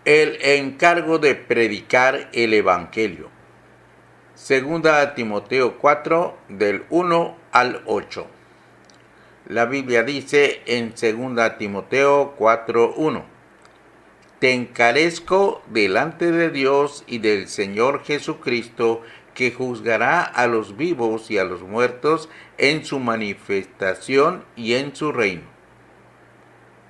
El encargo de predicar el Evangelio. Segunda a Timoteo 4, del 1 al 8. La Biblia dice en Segunda a Timoteo 4, 1. Te encarezco delante de Dios y del Señor Jesucristo, que juzgará a los vivos y a los muertos en su manifestación y en su reino.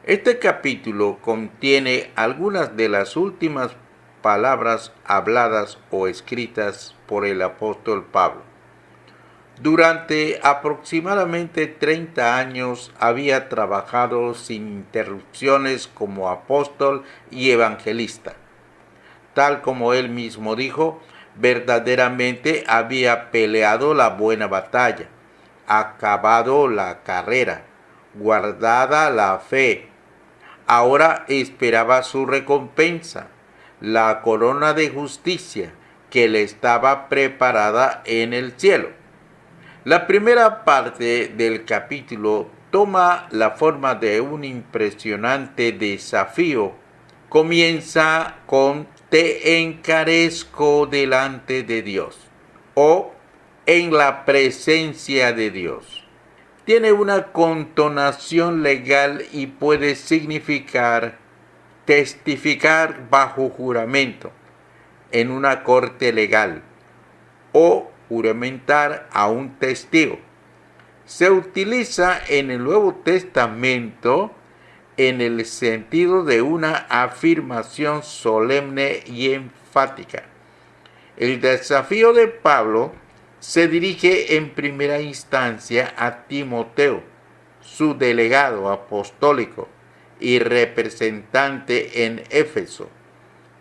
Este capítulo contiene algunas de las últimas palabras habladas o escritas por el apóstol Pablo. Durante aproximadamente 30 años había trabajado sin interrupciones como apóstol y evangelista. Tal como él mismo dijo, verdaderamente había peleado la buena batalla, acabado la carrera, guardada la fe. Ahora esperaba su recompensa, la corona de justicia que le estaba preparada en el cielo. La primera parte del capítulo toma la forma de un impresionante desafío. Comienza con te encarezco delante de Dios o en la presencia de Dios. Tiene una connotación legal y puede significar testificar bajo juramento en una corte legal o juramentar a un testigo. Se utiliza en el Nuevo Testamento en el sentido de una afirmación solemne y enfática. El desafío de Pablo se dirige en primera instancia a Timoteo, su delegado apostólico y representante en Éfeso,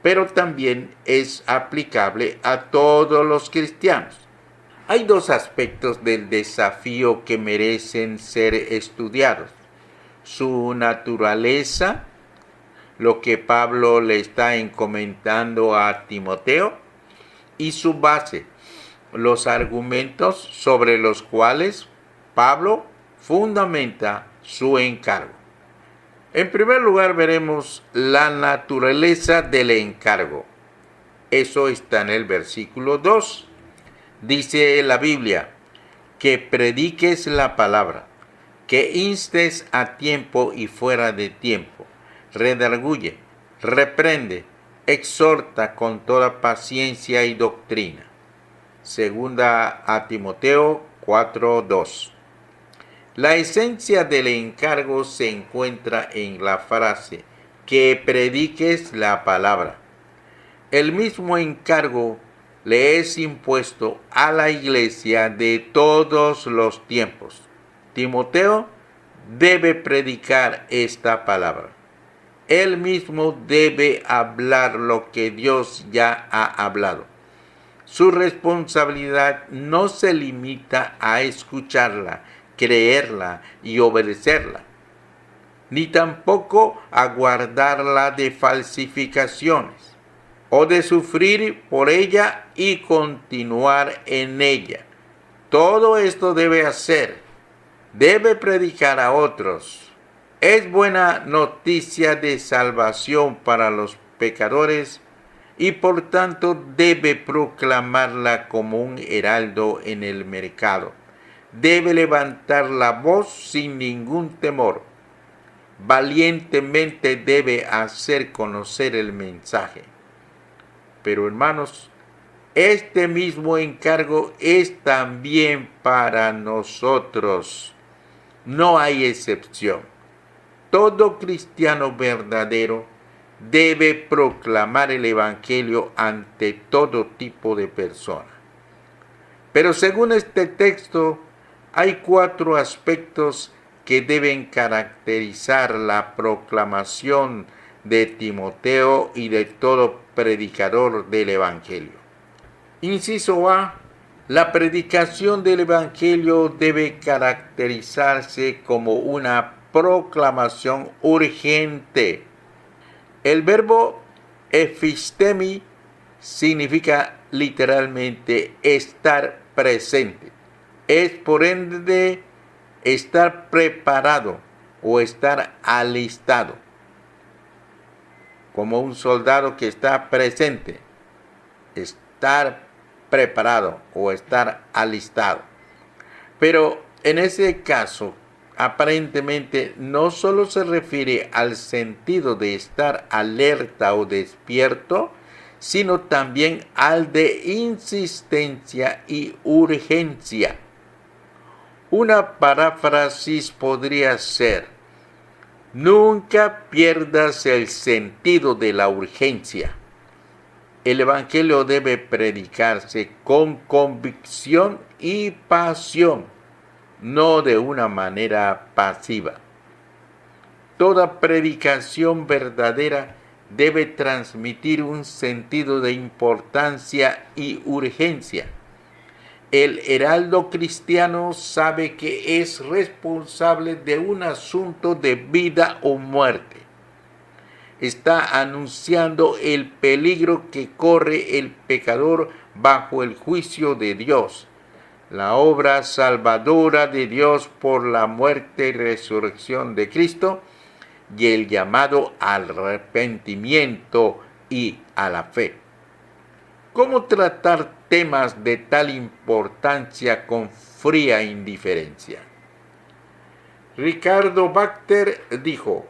pero también es aplicable a todos los cristianos. Hay dos aspectos del desafío que merecen ser estudiados: su naturaleza, lo que Pablo le está encomendando a Timoteo, y su base, los argumentos sobre los cuales Pablo fundamenta su encargo. En primer lugar, veremos la naturaleza del encargo. Eso está en el versículo 2. Dice la Biblia, que prediques la palabra, que instes a tiempo y fuera de tiempo, redarguye, reprende, exhorta con toda paciencia y doctrina. Segunda a Timoteo 4:2. La esencia del encargo se encuentra en la frase que prediques la palabra. El mismo encargo le es impuesto a la iglesia de todos los tiempos. Timoteo debe predicar esta palabra. Él mismo debe hablar lo que Dios ya ha hablado. Su responsabilidad no se limita a escucharla, creerla y obedecerla, ni tampoco a guardarla de falsificaciones o de sufrir por ella y continuar en ella. Todo esto debe hacer, debe predicar a otros. Es buena noticia de salvación para los pecadores y por tanto debe proclamarla como un heraldo en el mercado. Debe levantar la voz sin ningún temor. Valientemente debe hacer conocer el mensaje. Pero hermanos, este mismo encargo es también para nosotros. No hay excepción. Todo cristiano verdadero debe proclamar el Evangelio ante todo tipo de personas. Pero según este texto, hay 4 aspectos que deben caracterizar la proclamación de Timoteo y de todo predicador del Evangelio. Inciso A. La predicación del Evangelio debe caracterizarse como una proclamación urgente. El verbo epistemi significa literalmente estar presente. Es por ende estar preparado o estar alistado. como un soldado que está presente, estar preparado o estar alistado. Pero en ese caso, aparentemente no solo se refiere al sentido de estar alerta o despierto, sino también al de insistencia y urgencia. Una paráfrasis podría ser: nunca pierdas el sentido de la urgencia. El Evangelio debe predicarse con convicción y pasión, no de una manera pasiva. Toda predicación verdadera debe transmitir un sentido de importancia y urgencia. El heraldo cristiano sabe que es responsable de un asunto de vida o muerte. Está anunciando el peligro que corre el pecador bajo el juicio de Dios, la obra salvadora de Dios por la muerte y resurrección de Cristo, y el llamado al arrepentimiento y a la fe. ¿Cómo tratar temas de tal importancia con fría indiferencia? Ricardo Bachter dijo: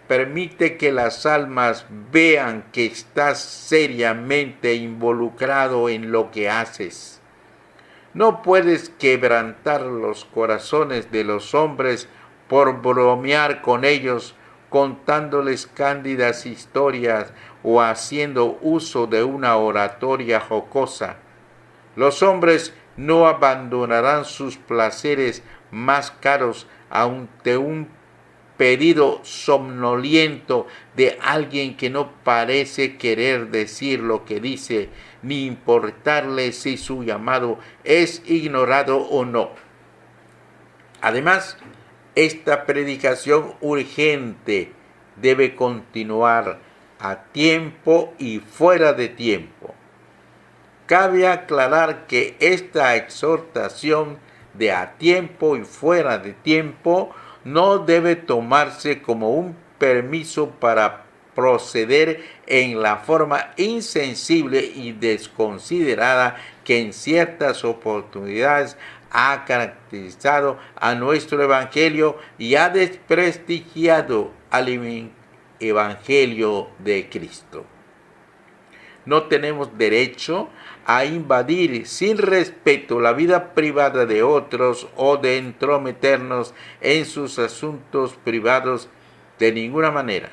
permite que las almas vean que estás seriamente involucrado en lo que haces. No puedes quebrantar los corazones de los hombres por bromear con ellos, contándoles cándidas historias o haciendo uso de una oratoria jocosa. Los hombres no abandonarán sus placeres más caros ante un pedido somnoliento de alguien que no parece querer decir lo que dice, ni importarle si su llamado es ignorado o no. Además, esta predicación urgente debe continuar a tiempo y fuera de tiempo. Cabe aclarar que esta exhortación de a tiempo y fuera de tiempo no debe tomarse como un permiso para proceder en la forma insensible y desconsiderada que en ciertas oportunidades ha caracterizado a nuestro Evangelio y ha desprestigiado al Evangelio de Cristo. No tenemos derecho a invadir sin respeto la vida privada de otros o de entrometernos en sus asuntos privados de ninguna manera.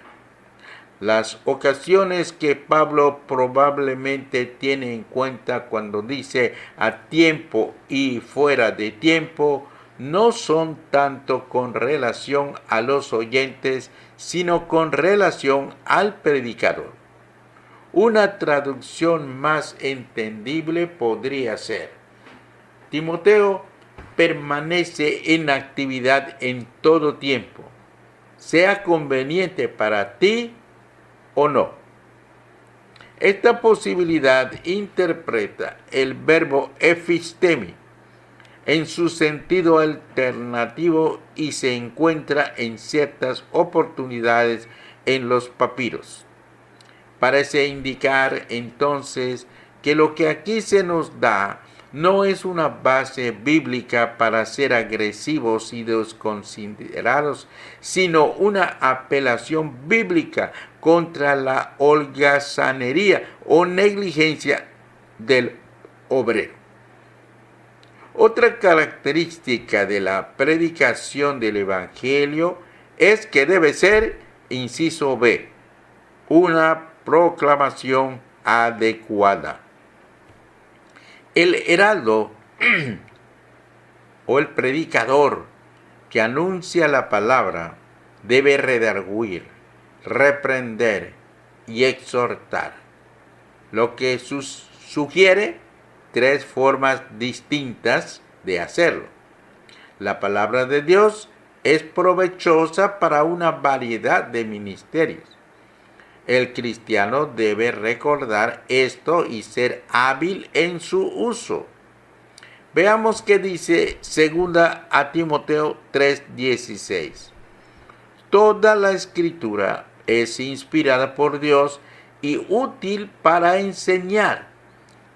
Las ocasiones que Pablo probablemente tiene en cuenta cuando dice a tiempo y fuera de tiempo no son tanto con relación a los oyentes, sino con relación al predicador. Una traducción más entendible podría ser: Timoteo permanece en actividad en todo tiempo, sea conveniente para ti o no. Esta posibilidad interpreta el verbo ephistemi en su sentido alternativo y se encuentra en ciertas oportunidades en los papiros. Parece indicar entonces que lo que aquí se nos da no es una base bíblica para ser agresivos y desconsiderados, sino una apelación bíblica contra la holgazanería o negligencia del obrero. Otra característica de la predicación del Evangelio es que debe ser, inciso B, una proclamación adecuada. El heraldo o el predicador que anuncia la palabra debe redarguir, reprender y exhortar, lo que sugiere tres formas distintas de hacerlo. La palabra de Dios es provechosa para una variedad de ministerios. El cristiano debe recordar esto y ser hábil en su uso. Veamos qué dice 2 Timoteo 3:16. Toda la escritura es inspirada por Dios y útil para enseñar,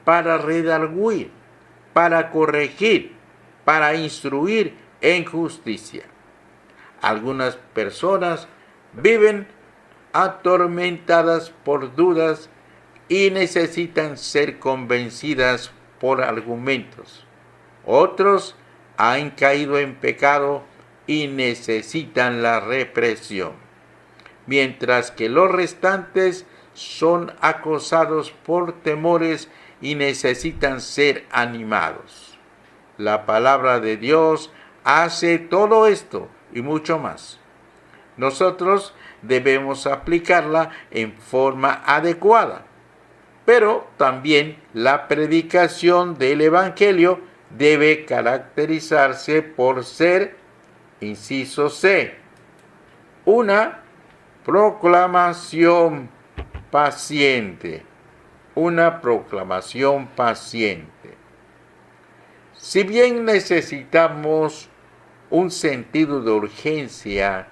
para redarguir, para corregir, para instruir en justicia. Algunas personas viven atormentadas por dudas y necesitan ser convencidas por argumentos. Otros han caído en pecado y necesitan la represión, mientras que los restantes son acosados por temores y necesitan ser animados. La palabra de Dios hace todo esto y mucho más. Nosotros debemos aplicarla en forma adecuada, pero también la predicación del Evangelio debe caracterizarse por ser, inciso C, una proclamación paciente. Una proclamación paciente. Si bien necesitamos un sentido de urgencia,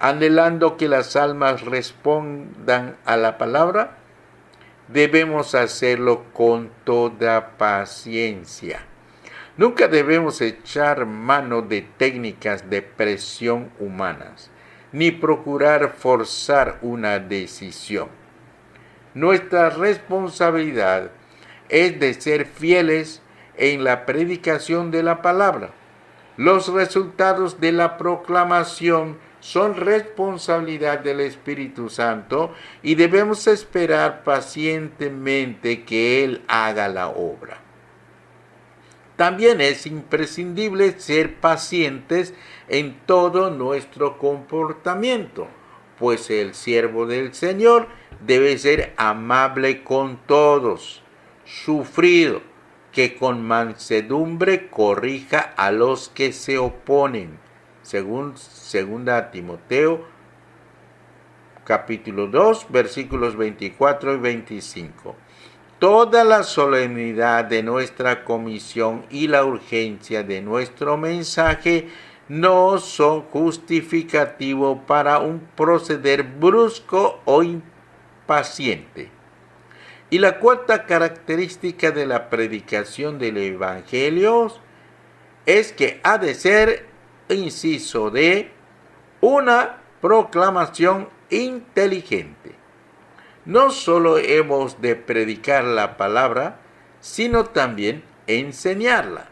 anhelando que las almas respondan a la palabra, debemos hacerlo con toda paciencia. Nunca debemos echar mano de técnicas de presión humanas, ni procurar forzar una decisión. Nuestra responsabilidad es de ser fieles en la predicación de la palabra. Los resultados de la proclamación son responsabilidad del Espíritu Santo y debemos esperar pacientemente que Él haga la obra. También es imprescindible ser pacientes en todo nuestro comportamiento, pues el siervo del Señor debe ser amable con todos, sufrido, que con mansedumbre corrija a los que se oponen, según 2 Timoteo capítulo 2, versículos 24 y 25. Toda la solemnidad de nuestra comisión y la urgencia de nuestro mensaje no son justificativo para un proceder brusco o impaciente. Y la cuarta característica de la predicación del Evangelio es que ha de ser, inciso D, una proclamación inteligente. No solo hemos de predicar la palabra, sino también enseñarla.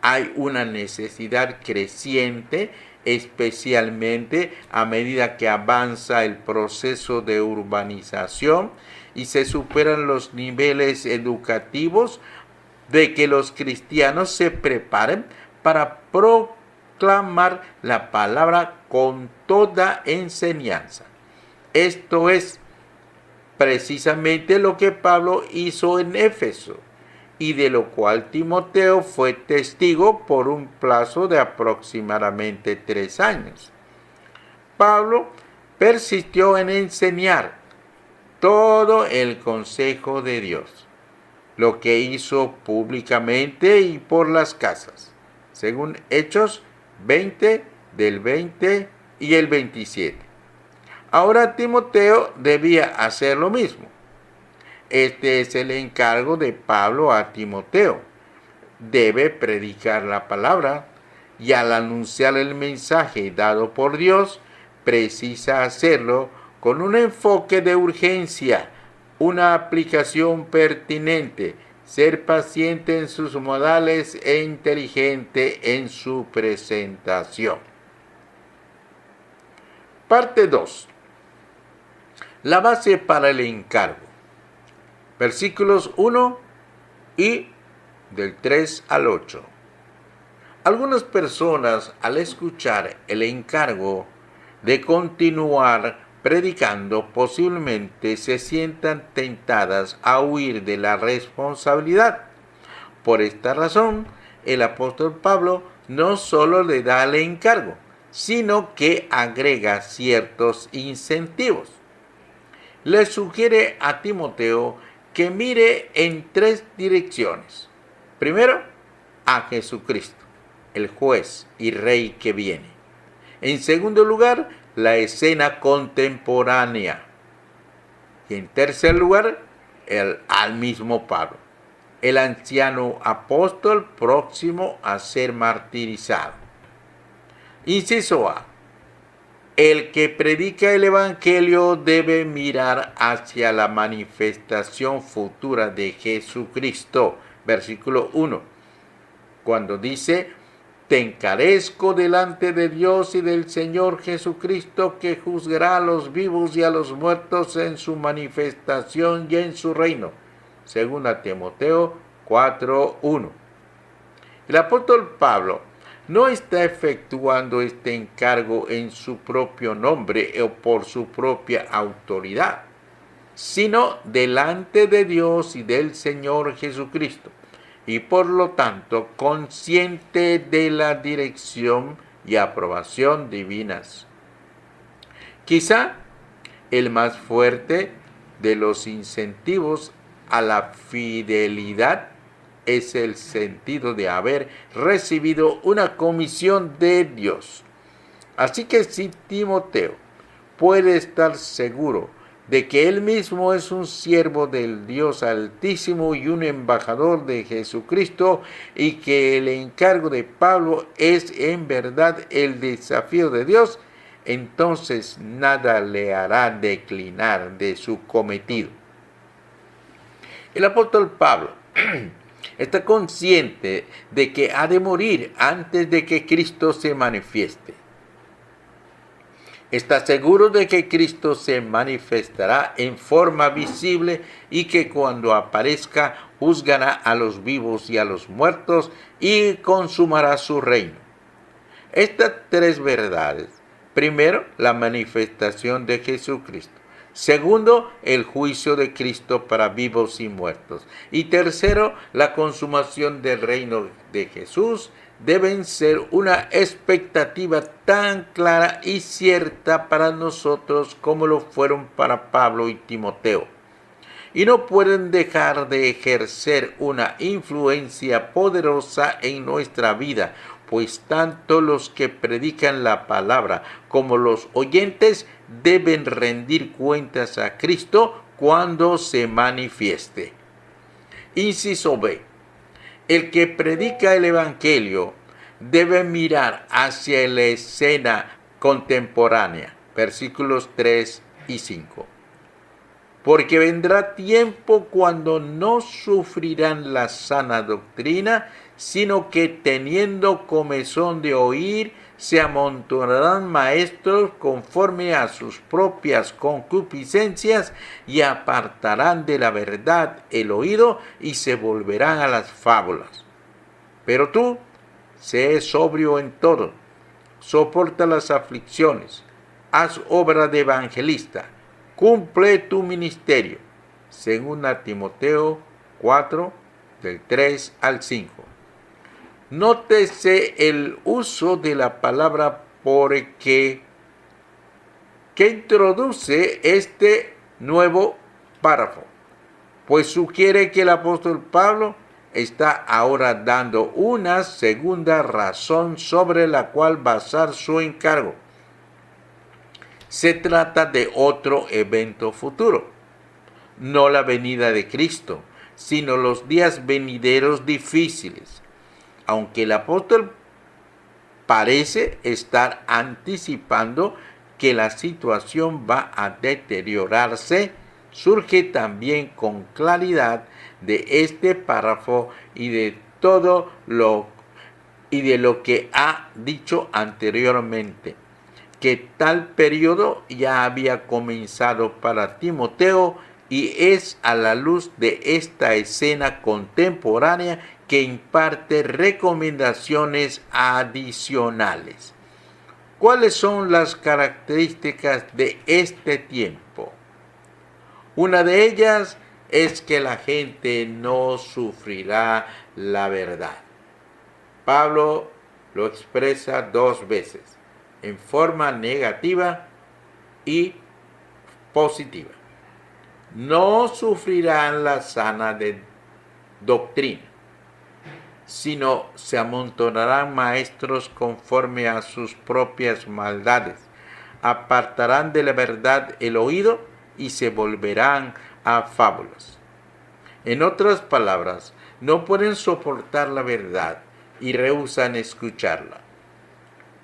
Hay una necesidad creciente, especialmente a medida que avanza el proceso de urbanización y se superan los niveles educativos, de que los cristianos se preparen para proclamar la palabra con toda enseñanza. Esto es precisamente lo que Pablo hizo en Éfeso, y de lo cual Timoteo fue testigo por un plazo de aproximadamente 3 años. Pablo persistió en enseñar todo el consejo de Dios, lo que hizo públicamente y por las casas, según Hechos 20, del 20 y el 27. Ahora Timoteo debía hacer lo mismo. Este es el encargo de Pablo a Timoteo. Debe predicar la palabra y al anunciar el mensaje dado por Dios, precisa hacerlo con un enfoque de urgencia, una aplicación pertinente, ser paciente en sus modales e inteligente en su presentación. Parte 2. La base para el encargo. Versículos 1 y del 3 al 8. Algunas personas, al escuchar el encargo de continuar predicando, posiblemente se sientan tentadas a huir de la responsabilidad. Por esta razón, el apóstol Pablo no solo le da el encargo, sino que agrega ciertos incentivos. Le sugiere a Timoteo que mire en 3 direcciones. Primero, a Jesucristo, el juez y rey que viene. En segundo lugar, la escena contemporánea. Y en tercer lugar, al mismo Pablo, el anciano apóstol próximo a ser martirizado. Inciso A. El que predica el Evangelio debe mirar hacia la manifestación futura de Jesucristo. Versículo 1. Cuando dice: te encarezco delante de Dios y del Señor Jesucristo, que juzgará a los vivos y a los muertos en su manifestación y en su reino. Segunda Timoteo 4:1. El apóstol Pablo no está efectuando este encargo en su propio nombre o por su propia autoridad, sino delante de Dios y del Señor Jesucristo, y por lo tanto consciente de la dirección y aprobación divinas. Quizá el más fuerte de los incentivos a la fidelidad es el sentido de haber recibido una comisión de Dios. Así que si Timoteo puede estar seguro de que él mismo es un siervo del Dios Altísimo y un embajador de Jesucristo, y que el encargo de Pablo es en verdad el desafío de Dios, entonces nada le hará declinar de su cometido. El apóstol Pablo está consciente de que ha de morir antes de que Cristo se manifieste. Está seguro de que Cristo se manifestará en forma visible y que cuando aparezca juzgará a los vivos y a los muertos y consumará su reino. Estas tres verdades: primero, la manifestación de Jesucristo; segundo, el juicio de Cristo para vivos y muertos; y tercero, la consumación del reino de Jesús, deben ser una expectativa tan clara y cierta para nosotros como lo fueron para Pablo y Timoteo, y no pueden dejar de ejercer una influencia poderosa en nuestra vida, pues tanto los que predican la palabra como los oyentes deben rendir cuentas a Cristo cuando se manifieste. Inciso B. El que predica el Evangelio debe mirar hacia la escena contemporánea. Versículos 3 y 5. Porque vendrá tiempo cuando no sufrirán la sana doctrina, sino que teniendo comezón de oír, se amontonarán maestros conforme a sus propias concupiscencias, y apartarán de la verdad el oído y se volverán a las fábulas. Pero tú, sé sobrio en todo, soporta las aflicciones, haz obra de evangelista, cumple tu ministerio. Segunda Timoteo 4, del 3 al 5. Nótese el uso de la palabra porque, que introduce este nuevo párrafo, pues sugiere que el apóstol Pablo está ahora dando una segunda razón sobre la cual basar su encargo. Se trata de otro evento futuro, no la venida de Cristo, sino los días venideros difíciles. Aunque el apóstol parece estar anticipando que la situación va a deteriorarse, surge también con claridad de este párrafo y de lo que ha dicho anteriormente, que tal periodo ya había comenzado para Timoteo, y es a la luz de esta escena contemporánea que imparte recomendaciones adicionales. ¿Cuáles son las características de este tiempo? Una de ellas es que la gente no sufrirá la verdad. Pablo lo expresa dos veces, en forma negativa y positiva. No sufrirán la sana doctrina, sino se amontonarán maestros conforme a sus propias maldades, apartarán de la verdad el oído y se volverán a fábulas. En otras palabras, no pueden soportar la verdad y rehúsan escucharla.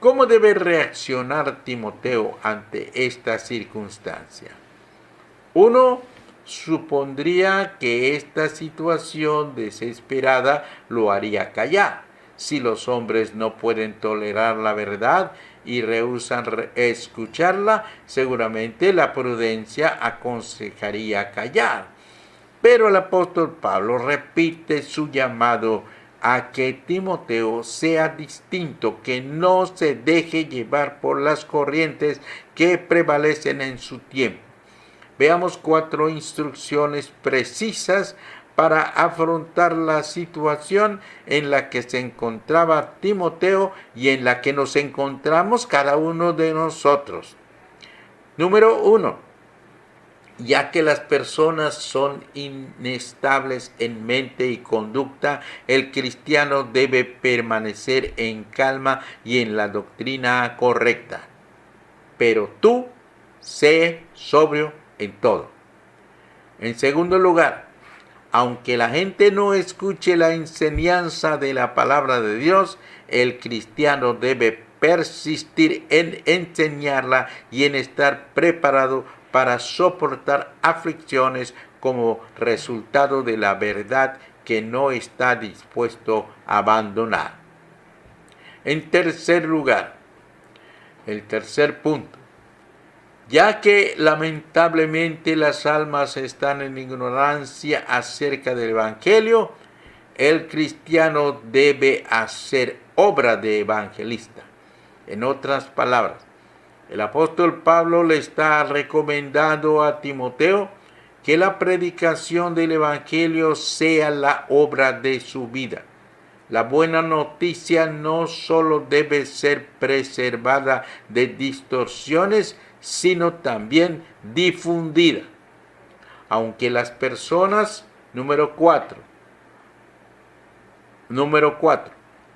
¿Cómo debe reaccionar Timoteo ante esta circunstancia? Uno supondría que esta situación desesperada lo haría callar. Si los hombres no pueden tolerar la verdad y rehúsan escucharla, seguramente la prudencia aconsejaría callar. Pero el apóstol Pablo repite su llamado a que Timoteo sea distinto, que no se deje llevar por las corrientes que prevalecen en su tiempo. Veamos 4 instrucciones precisas para afrontar la situación en la que se encontraba Timoteo y en la que nos encontramos cada uno de nosotros. Número 1. Ya que las personas son inestables en mente y conducta, el cristiano debe permanecer en calma y en la doctrina correcta. Pero tú, sé sobrio en todo. En segundo lugar, aunque la gente no escuche la enseñanza de la palabra de Dios, el cristiano debe persistir en enseñarla y en estar preparado para soportar aflicciones como resultado de la verdad que no está dispuesto a abandonar. En tercer lugar, el tercer punto, ya que lamentablemente las almas están en ignorancia acerca del Evangelio, el cristiano debe hacer obra de evangelista. En otras palabras, el apóstol Pablo le está recomendando a Timoteo que la predicación del Evangelio sea la obra de su vida. La buena noticia no solo debe ser preservada de distorsiones, sino también difundida. Aunque las personas, número 4,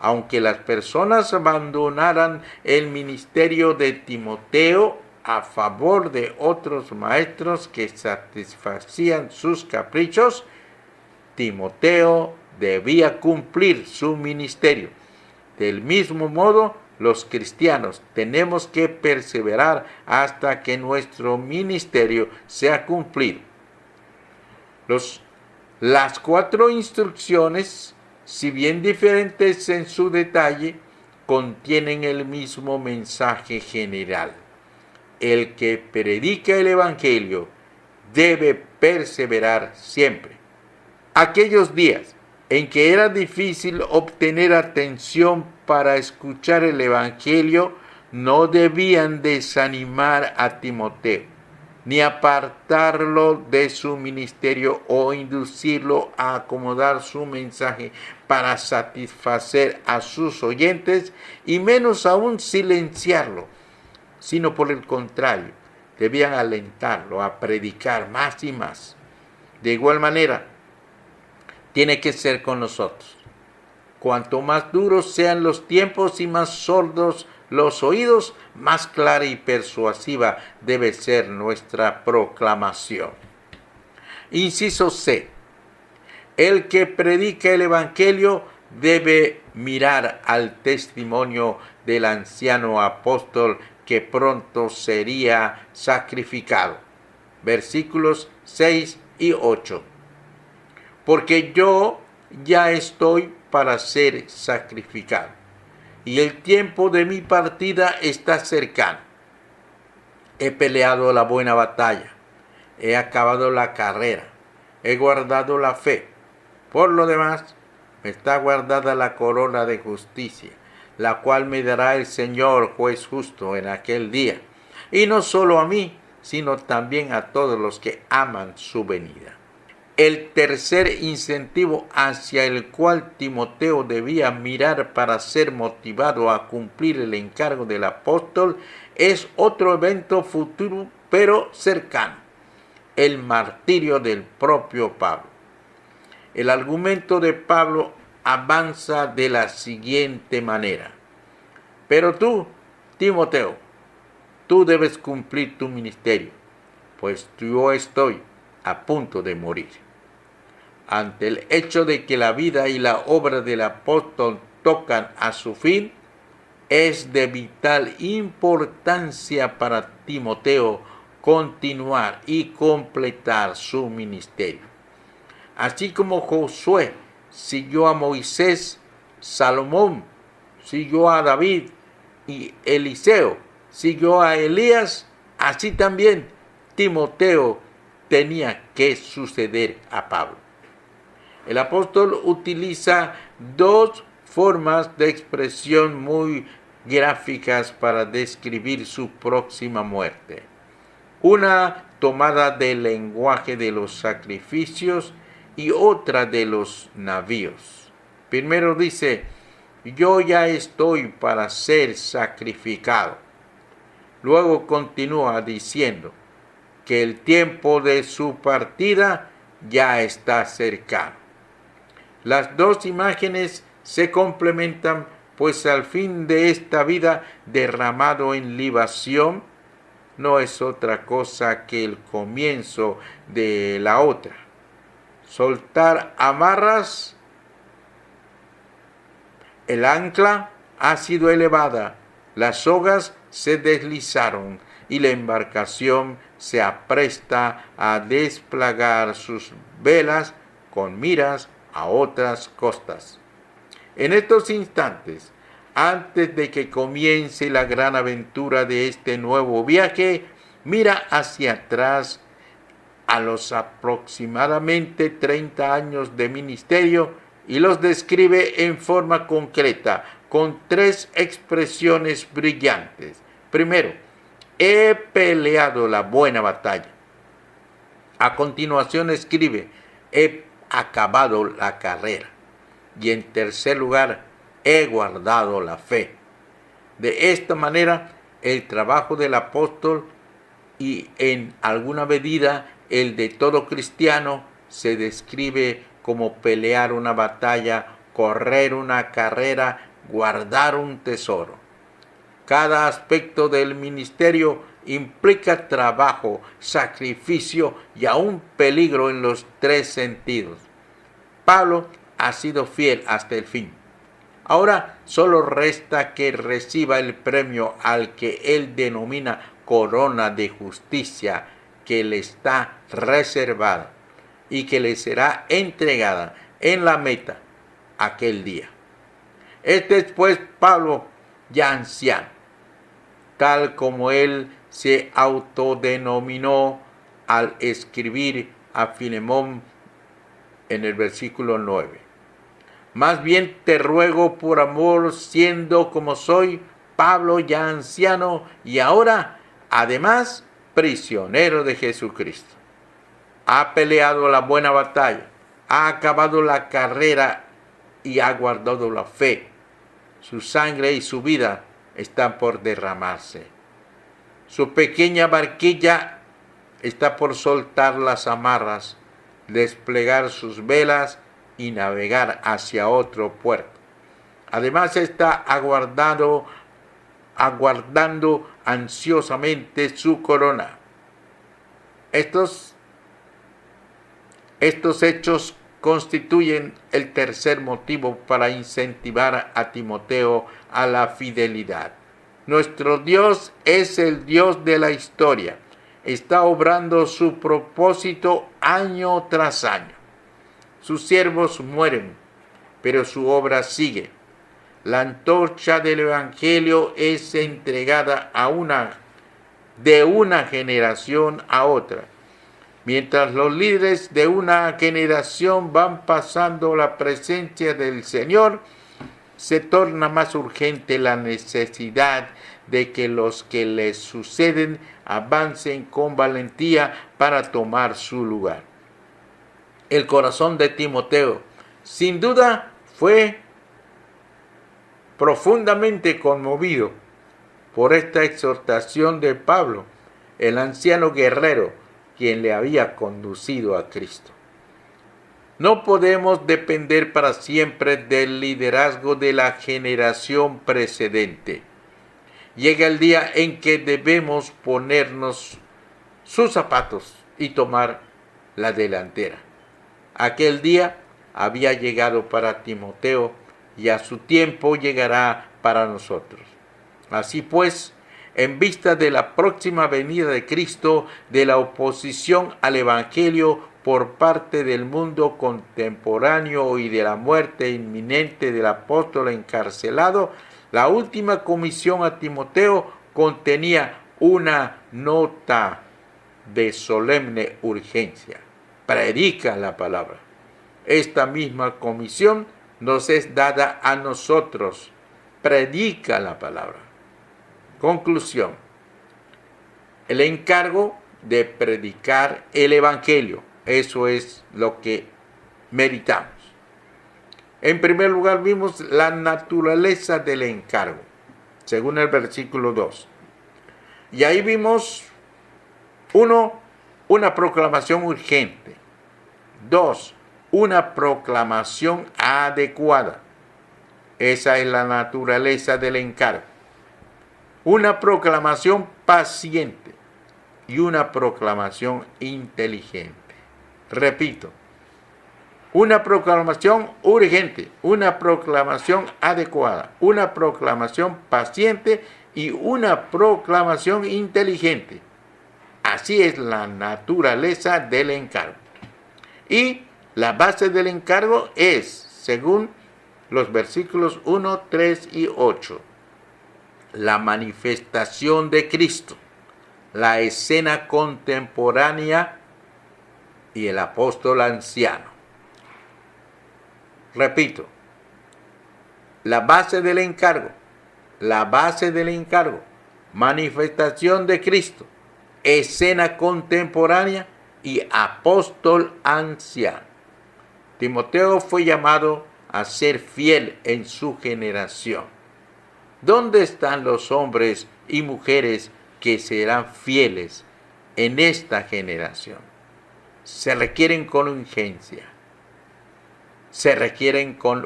aunque las personas abandonaran el ministerio de Timoteo a favor de otros maestros que satisfacían sus caprichos, Timoteo debía cumplir su ministerio. Del mismo modo, los cristianos tenemos que perseverar hasta que nuestro ministerio sea cumplido. Las 4 instrucciones, si bien diferentes en su detalle, contienen el mismo mensaje general. El que predica el Evangelio debe perseverar siempre. Aquellos días en que era difícil obtener atención para escuchar el Evangelio no debían desanimar a Timoteo, ni apartarlo de su ministerio o inducirlo a acomodar su mensaje para satisfacer a sus oyentes y menos aún silenciarlo, sino por el contrario, debían alentarlo a predicar más y más. De igual manera, tiene que ser con nosotros. Cuanto más duros sean los tiempos y más sordos los oídos, más clara y persuasiva debe ser nuestra proclamación. Inciso C. El que predica el Evangelio debe mirar al testimonio del anciano apóstol que pronto sería sacrificado. Versículos 6 y 8. Porque yo ya estoy para ser sacrificado, y el tiempo de mi partida está cercano. He peleado la buena batalla, he acabado la carrera, he guardado la fe. Por lo demás, me está guardada la corona de justicia, la cual me dará el Señor juez justo en aquel día, y no solo a mí, sino también a todos los que aman su venida. El tercer incentivo hacia el cual Timoteo debía mirar para ser motivado a cumplir el encargo del apóstol es otro evento futuro pero cercano: el martirio del propio Pablo. El argumento de Pablo avanza de la siguiente manera: pero tú, Timoteo, tú debes cumplir tu ministerio, pues yo estoy a punto de morir. Ante el hecho de que la vida y la obra del apóstol tocan a su fin, es de vital importancia para Timoteo continuar y completar su ministerio. Así como Josué siguió a Moisés, Salomón siguió a David y Eliseo siguió a Elías, así también Timoteo tenía que suceder a Pablo. El apóstol utiliza dos formas de expresión muy gráficas para describir su próxima muerte. Una tomada del lenguaje de los sacrificios y otra de los navíos. Primero dice, yo ya estoy para ser sacrificado. Luego continúa diciendo que el tiempo de su partida ya está cercano. Las dos imágenes se complementan, pues al fin de esta vida derramado en libación no es otra cosa que el comienzo de la otra. Soltar amarras, el ancla ha sido elevada, las sogas se deslizaron y la embarcación se apresta a desplegar sus velas con miras a otras costas. En estos instantes, antes de que comience la gran aventura de este nuevo viaje, mira hacia atrás a los aproximadamente 30 años de ministerio y los describe en forma concreta con tres expresiones brillantes. Primero, he peleado la buena batalla. A continuación escribe, he acabado la carrera. Y en tercer lugar, he guardado la fe. De esta manera, el trabajo del apóstol y en alguna medida el de todo cristiano se describe como pelear una batalla, correr una carrera, guardar un tesoro. Cada aspecto del ministerio implica trabajo, sacrificio y aún peligro en los tres sentidos. Pablo ha sido fiel hasta el fin. Ahora solo resta que reciba el premio al que él denomina corona de justicia, que le está reservada y que le será entregada en la meta aquel día. Este es pues Pablo ya anciano, tal como él se autodenominó al escribir a Filemón en el versículo 9. Más bien te ruego por amor, siendo como soy, Pablo ya anciano y ahora, además, prisionero de Jesucristo. Ha peleado la buena batalla, ha acabado la carrera y ha guardado la fe. Su sangre y su vida están por derramarse. Su pequeña barquilla está por soltar las amarras, desplegar sus velas y navegar hacia otro puerto. Además está aguardando ansiosamente su corona. Estos hechos constituyen el tercer motivo para incentivar a Timoteo a la fidelidad. Nuestro Dios es el Dios de la historia. Está obrando su propósito año tras año. Sus siervos mueren, pero su obra sigue. La antorcha del Evangelio es entregada de una generación a otra. Mientras los líderes de una generación van pasando la presencia del Señor, se torna más urgente la necesidad de que los que les suceden avancen con valentía para tomar su lugar. El corazón de Timoteo, sin duda, fue profundamente conmovido por esta exhortación de Pablo, el anciano guerrero, quien le había conducido a Cristo. No podemos depender para siempre del liderazgo de la generación precedente. llega el día en que debemos ponernos sus zapatos y tomar la delantera. Aquel día había llegado para Timoteo y a su tiempo llegará para nosotros. Así pues, en vista de la próxima venida de Cristo, de la oposición al Evangelio por parte del mundo contemporáneo y de la muerte inminente del apóstol encarcelado, la última comisión a Timoteo contenía una nota de solemne urgencia. Predica la palabra. Esta misma comisión nos es dada a nosotros. Predica la palabra. Conclusión. El encargo de predicar el Evangelio. Eso es lo que meditamos. En primer lugar, vimos la naturaleza del encargo, según el versículo 2. Y ahí vimos, 1, una proclamación urgente. 2, una proclamación adecuada. Esa es la naturaleza del encargo. Una proclamación paciente y una proclamación inteligente. Repito, una proclamación urgente, una proclamación adecuada, una proclamación paciente y una proclamación inteligente. Así es la naturaleza del encargo. Y la base del encargo es, según los versículos 1, 3 y 8, la manifestación de Cristo, la escena contemporánea y el apóstol anciano. Repito, la base del encargo, manifestación de Cristo, escena contemporánea y apóstol anciano. Timoteo fue llamado a ser fiel en su generación. ¿Dónde están los hombres y mujeres que serán fieles en esta generación? Se requieren con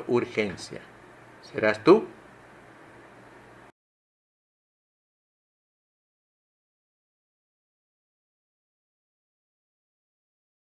urgencia. ¿Serás tú?